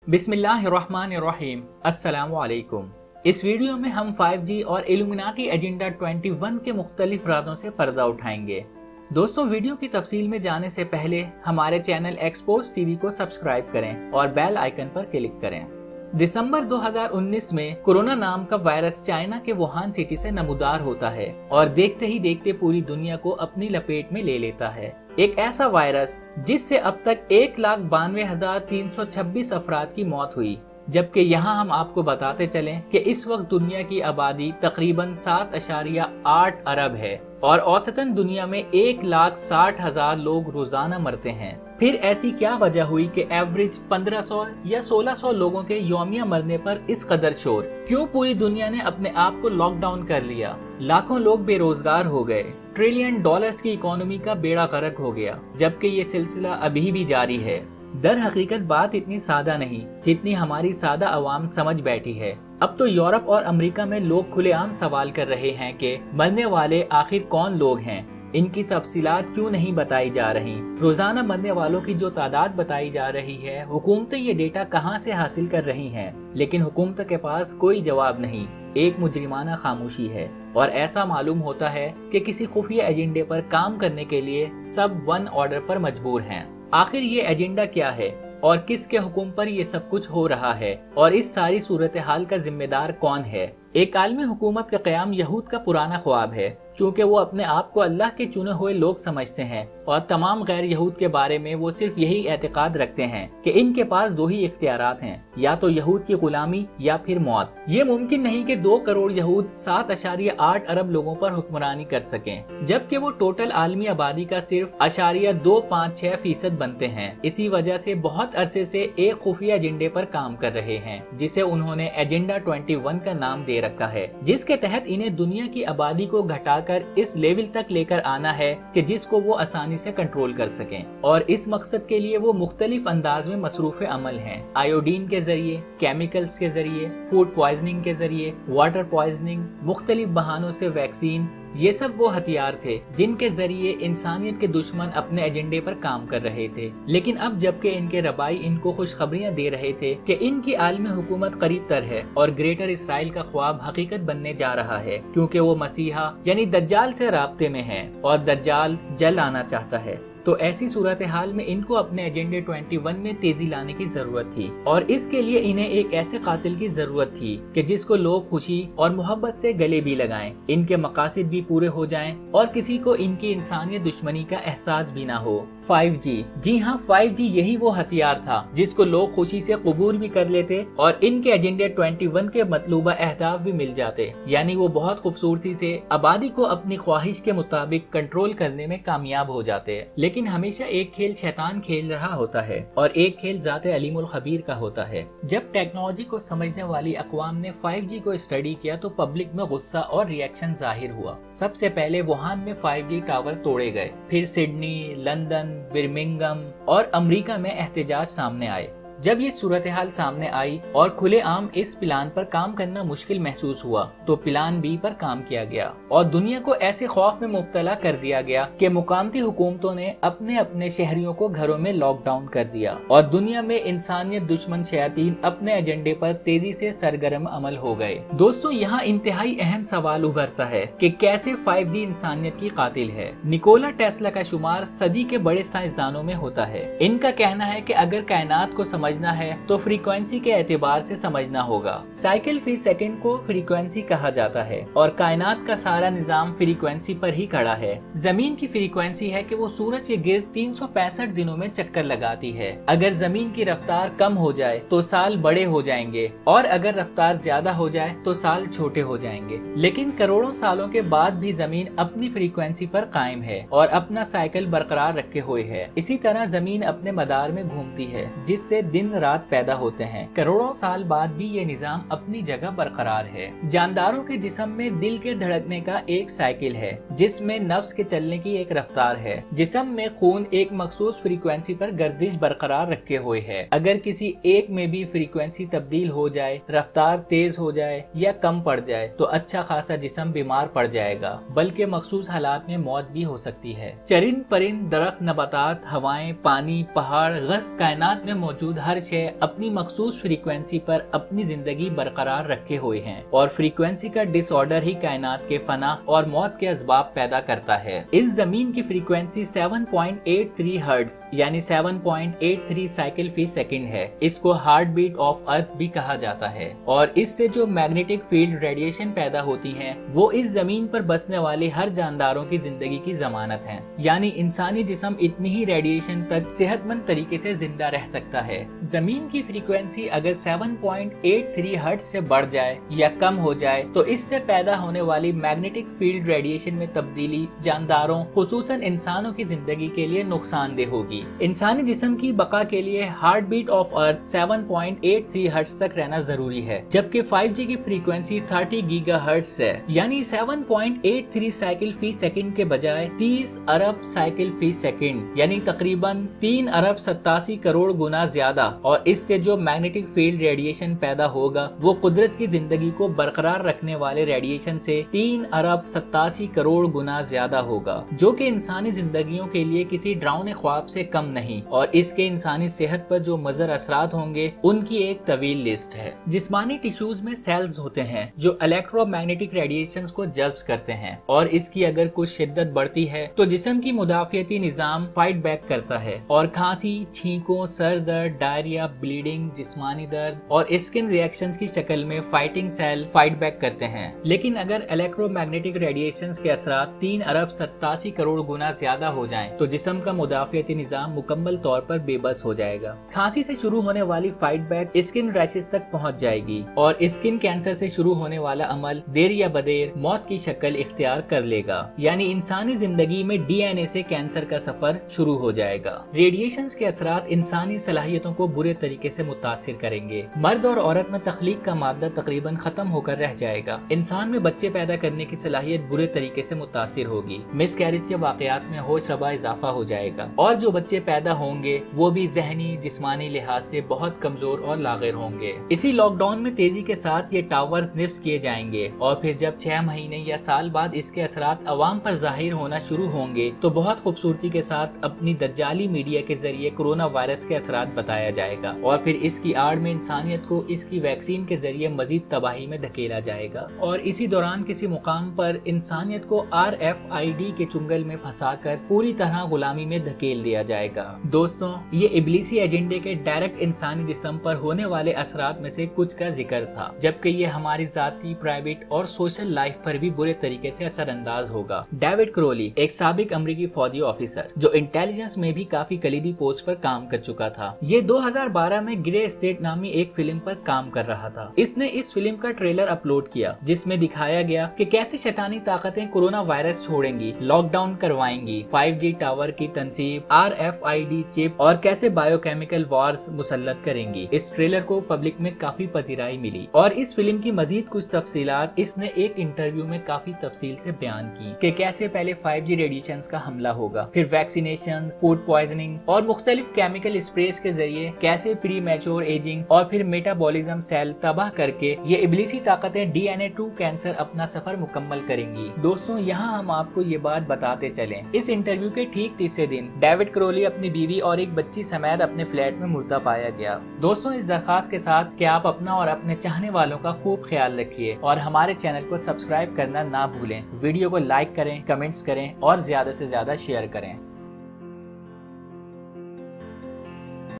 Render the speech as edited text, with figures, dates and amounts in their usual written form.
बिस्मिल्लाहिर्रहमानिर्रहीम। अस्सलामुअलैकुम। इस वीडियो में हम 5G और इल्यूमिनाटी एजेंडा 21 के मुख्तलिफ राजों से पर्दा उठाएंगे। दोस्तों, वीडियो की तफसील में जाने से पहले हमारे चैनल एक्सपोज टीवी को सब्सक्राइब करें और बेल आइकन पर क्लिक करें। दिसंबर 2019 में कोरोना नाम का वायरस चाइना के वुहान सिटी से नमूदार होता है और देखते ही देखते पूरी दुनिया को अपनी लपेट में ले लेता है। एक ऐसा वायरस जिससे अब तक 1,92,326 अफराद की मौत हुई, जबकि यहाँ हम आपको बताते चलें कि इस वक्त दुनिया की आबादी तकरीबन 7.8 अरब है और औसतन दुनिया में 1,60,000 लोग रोजाना मरते हैं। फिर ऐसी क्या वजह हुई कि एवरेज 1500 या 1600 लोगों के यौमिया मरने पर इस कदर शोर? क्यों पूरी दुनिया ने अपने आप को लॉकडाउन कर लिया? लाखों लोग बेरोजगार हो गए, ट्रिलियन डॉलर्स की इकोनॉमी का बेड़ा गर्क हो गया, जबकि ये सिलसिला अभी भी जारी है। दर हकीकत बात इतनी सादा नहीं जितनी हमारी सादा अवाम समझ बैठी है। अब तो यूरोप और अमेरिका में लोग खुलेआम सवाल कर रहे हैं कि मरने वाले आखिर कौन लोग हैं, इनकी तफसीलात क्यों नहीं बताई जा रही। रोजाना मरने वालों की जो तादाद बताई जा रही है, हुकूमतें ये डेटा कहां से हासिल कर रही हैं, लेकिन हुकूमत के पास कोई जवाब नहीं, एक मुजरिमाना खामोशी है। और ऐसा मालूम होता है कि किसी खुफिया एजेंडे पर काम करने के लिए सब वन ऑर्डर पर मजबूर हैं। आखिर ये एजेंडा क्या है और किसके हुक्म पर ये सब कुछ हो रहा है, और इस सारी सूरत हाल का जिम्मेदार कौन है? एक आलमी हुकूमत का क़याम यहूद का पुराना ख्वाब है, क्योंकि वो अपने आप को अल्लाह के चुने हुए लोग समझते हैं और तमाम गैर यहूद के बारे में वो सिर्फ यही एतकाद रखते हैं कि इनके पास दो ही इख्तियारात हैं, या तो यहूद की गुलामी या फिर मौत। ये मुमकिन नहीं कि 2 करोड़ यहूद 7.8 अरब लोगों पर हुक्मरानी कर सकें, जबकि वो टोटल आलमी आबादी का सिर्फ 0.256% बनते हैं। इसी वजह से बहुत अरसे से एक खुफिया एजेंडे पर काम कर रहे हैं, जिसे उन्होंने एजेंडा 21 का नाम दे रखा है, जिसके तहत इन्हें दुनिया की आबादी को घटाकर इस लेवल तक लेकर आना है कि जिसको वो आसानी से कंट्रोल कर सकें। और इस मकसद के लिए वो मुख्तलिफ अंदाज में मसरूफ अमल हैं। आयोडीन के जरिए, केमिकल्स के जरिए, फूड पॉइजनिंग के जरिए, वाटर पॉइजनिंग, मुख्तलिफ बहानों से वैक्सीन, ये सब वो हथियार थे जिनके जरिए इंसानियत के दुश्मन अपने एजेंडे पर काम कर रहे थे। लेकिन अब जबकि इनके रबाई इनको खुशखबरियां दे रहे थे कि इनकी आलमी हुकूमत करीब तर है और ग्रेटर इसराइल का ख्वाब हकीकत बनने जा रहा है, क्योंकि वो मसीहा यानी दज्जाल से राब्ते में है और दज्जाल जल्द आना चाहता है, तो ऐसी सूरत हाल में इनको अपने एजेंडे 21 में तेजी लाने की जरूरत थी। और इसके लिए इन्हें एक ऐसे कातिल की जरूरत थी कि जिसको लोग खुशी और मोहब्बत से गले भी लगाएं, इनके मकासद भी पूरे हो जाएं और किसी को इनकी इंसानियत दुश्मनी का एहसास भी ना हो। 5G, जी हाँ, 5G यही वो हथियार था जिसको लोग खुशी से कबूल भी कर लेते और इनके एजेंडे 21 के मतलूबा अहदाफ भी मिल जाते, यानी वो बहुत खूबसूरती से आबादी को अपनी ख्वाहिश के मुताबिक कंट्रोल करने में कामयाब हो जाते। लेकिन हमेशा एक खेल शैतान खेल रहा होता है और एक खेल ज़ाते अलीमुल खबीर का होता है। जब टेक्नोलॉजी को समझने वाली अक़वाम ने 5G को स्टडी किया तो पब्लिक में गुस्सा और रिएक्शन जाहिर हुआ। सबसे पहले वुहान में 5G टावर तोड़े गए, फिर सिडनी, लंदन, बर्मिंघम और अमेरिका में एहतजाज सामने आए। जब ये सूरत हाल सामने आई और खुले आम इस प्लान पर काम करना मुश्किल महसूस हुआ, तो प्लान बी पर काम किया गया और दुनिया को ऐसे खौफ में मुब्तला कर दिया गया कि मुकामती हुकूमतों ने अपने अपने शहरियों को घरों में लॉकडाउन कर दिया और दुनिया में इंसानियत दुश्मन शयातीन अपने एजेंडे पर तेजी से सरगर्म अमल हो गए। दोस्तों, यहाँ इंतहाई अहम सवाल उभरता है कि कैसे 5G इंसानियत की कातिल है। निकोला टेस्ला का शुमार सदी के बड़े साइंसदानों में होता है। इनका कहना है कि अगर कायनात को समझना है तो फ्रीक्वेंसी के एतबार से समझना होगा। साइकिल फी सेकंड को फ्रीक्वेंसी कहा जाता है और कायनात का सारा निजाम फ्रीक्वेंसी पर ही खड़ा है। जमीन की फ्रीक्वेंसी है कि वो सूरज के गिर्द 365 दिनों में चक्कर लगाती है। अगर जमीन की रफ्तार कम हो जाए तो साल बड़े हो जाएंगे और अगर रफ्तार ज्यादा हो जाए तो साल छोटे हो जाएंगे। लेकिन करोड़ों सालों के बाद भी जमीन अपनी फ्रीक्वेंसी पर कायम है और अपना साइकिल बरकरार रखे हुए है। इसी तरह जमीन अपने मदार में घूमती है, जिससे दिन रात पैदा होते हैं। करोड़ों साल बाद भी ये निजाम अपनी जगह बरकरार है। जानदारों के जिस्म में दिल के धड़कने का एक साइकिल है, जिसमें नफ्स के चलने की एक रफ्तार है। जिस्म में खून एक मखसूस फ्रीक्वेंसी पर गर्दिश बरकरार रखे हुए है। अगर किसी एक में भी फ्रीक्वेंसी तब्दील हो जाए, रफ्तार तेज हो जाए या कम पड़ जाए, तो अच्छा खासा जिस्म बीमार पड़ जाएगा, बल्कि मखसूस हालात में मौत भी हो सकती है। चरिंद परिंद, दरख्त, नबातात, हवाएं, पानी, पहाड़, गस कायनात में मौजूद हर शय अपनी मखसूस फ्रीक्वेंसी पर अपनी जिंदगी बरकरार रखे हुए हैं और फ्रीक्वेंसी का डिसऑर्डर ही कायनात के फना और मौत के असबाब पैदा करता है। इस जमीन की फ्रीक्वेंसी 7.83 हर्ट्ज यानी 7.83 साइकिल फी सेकंड है। इसको हार्ट बीट ऑफ अर्थ भी कहा जाता है और इससे जो मैग्नेटिक फील्ड रेडिएशन पैदा होती है वो इस जमीन पर बसने वाले हर जानदारों की जिंदगी की जमानत है। यानी इंसानी जिस्म इतनी ही रेडिएशन तक सेहतमंद तरीके से जिंदा रह सकता है। जमीन की फ्रीक्वेंसी अगर 7.83 हर्ट्ज से बढ़ जाए या कम हो जाए तो इससे पैदा होने वाली मैग्नेटिक फील्ड रेडिएशन में तब्दीली जानदारों खुसूसन इंसानों की जिंदगी के लिए नुकसानदेह होगी। इंसानी जिस्म की बका के लिए heart beat of earth 7.83 hertz तक रहना जरूरी है, जबकि 5G की फ्रीक्वेंसी 30 गीगाहर्ट्ज है, यानी 7.83 साइकिल फी सेकंड के बजाय 30 अरब साइकिल फी सेकंड यानी तकरीबन 3 अरब 87 करोड़ गुना ज्यादा। और इससे जो मैग्नेटिक फील्ड रेडिएशन पैदा होगा वो कुदरत की जिंदगी को बरकरार रखने वाले रेडिएशन से 3 अरब 87 करोड़ गुना ज्यादा होगा, जो कि इंसानी जिंदगियों के लिए किसी डरावने ख्वाब से कम नहीं। और इसके इंसानी सेहत पर जो मज़र असरात होंगे उनकी एक तवील लिस्ट है। जिस्मानी टिश्यूज में सेल्स होते हैं जो इलेक्ट्रोमैग्नेटिक रेडिएशंस को जल्ब करते हैं और इसकी अगर कुछ शिद्दत बढ़ती है तो जिस्म की मुदाफियती निजाम फाइट बैक करता है और खांसी, छींकों, सर दर्द, डायरिया, ब्लीडिंग, जिस्मानी दर्द और स्किन रिएक्शंस की शक्ल में फाइटिंग सेल फाइट बैक करते हैं। लेकिन अगर इलेक्ट्रोमैग्नेटिक रेडिएशंस के असरात 3 अरब 87 करोड़ गुना ज्यादा हो जाएं तो जिस्म का मुदाफियती निजाम मुकम्मल तौर पर बेबस हो जाएगा। खांसी से शुरू होने वाली फाइट बैक स्किन रैशेस तक पहुंच जाएगी और स्किन कैंसर से शुरू होने वाला अमल देर या बदेर मौत की शक्ल इख्तियार कर लेगा, यानी इंसानी जिंदगी में DNA से कैंसर का सफर शुरू हो जाएगा। रेडिएशंस के असरात इंसानी सलाहियतों को बुरे तरीके से मुतासिर करेंगे। मर्द और औरत में तख्लीक का मादा तकरीबन खत्म होकर रह जाएगा। इंसान में बच्चे पैदा करने की सलाहियत बुरे तरीके से मुतासिर होगी। मिसकैरेज के वाकयात में होश रबा इजाफा हो जाएगा और जो बच्चे पैदा होंगे वो भी जहनी जिस्मानी लिहाज से बहुत कमजोर और लागिर होंगे। इसी लॉकडाउन में तेजी के साथ ये टावर निफ्स किए जाएंगे और फिर जब 6 महीने या साल बाद इसके असरात अवाम पर जाहिर होना शुरू होंगे तो बहुत खूबसूरती के साथ अपनी दज्जाली मीडिया के जरिए कोरोना वायरस के असरात बताया जाएगा और फिर इसकी आड़ में इंसानियत को इसकी वैक्सीन के जरिए मजीद तबाही में धकेला जाएगा और इसी दौरान किसी मुकाम पर इंसानियत को RFID के चुंगल में फंसाकर पूरी तरह गुलामी में धकेल दिया जाएगा। दोस्तों, ये इब्लीसी एजेंडे के डायरेक्ट इंसानी जिस्म पर होने वाले असरात में से कुछ का जिक्र था, जबकि ये हमारी जाती, प्राइवेट और सोशल लाइफ पर भी बुरे तरीके से असरअंदाज होगा। डेविड क्रोली एक साबिक अमरीकी फौजी ऑफिसर जो इंटेलिजेंस में भी काफी कलीदी पोस्ट पर काम कर चुका था, ये 2012 में ग्रे स्टेट नामी एक फिल्म पर काम कर रहा था। इसने इस फिल्म का ट्रेलर अपलोड किया जिसमें दिखाया गया कि कैसे शैतानी ताकतें कोरोना वायरस छोड़ेंगी, लॉकडाउन करवाएंगी, 5G टावर की तंसीब, RFID चिप और कैसे बायोकेमिकल वॉर्स मुसल्लत करेंगी। इस ट्रेलर को पब्लिक में काफी पजीराई मिली और इस फिल्म की मजीद कुछ तफसीलात इसने एक इंटरव्यू में काफी तफसील से बयान की कि कैसे पहले 5G रेडिएशंस का हमला होगा, फिर वैक्सीनेशन, फूड पॉइजनिंग और मुख्तलिफ केमिकल स्प्रेस के जरिए कैसे प्री मैच्योर एजिंग और फिर मेटाबॉलिज्म सेल तबाह करके ये इब्लीसी ताकतें DNA टू कैंसर अपना सफर मुकम्मल करेंगी। दोस्तों, यहाँ हम आपको ये बात बताते चलें, इस इंटरव्यू के ठीक तीसरे दिन डेविड क्रोली अपनी बीवी और एक बच्ची समेत अपने फ्लैट में मुर्दा पाया गया। दोस्तों, इस दरखास्त के साथ कि आप अपना और अपने चाहने वालों का खूब ख्याल रखिए और हमारे चैनल को सब्सक्राइब करना ना भूलें। वीडियो को लाइक करें, कमेंट्स करें और ज्यादा से ज्यादा शेयर करें।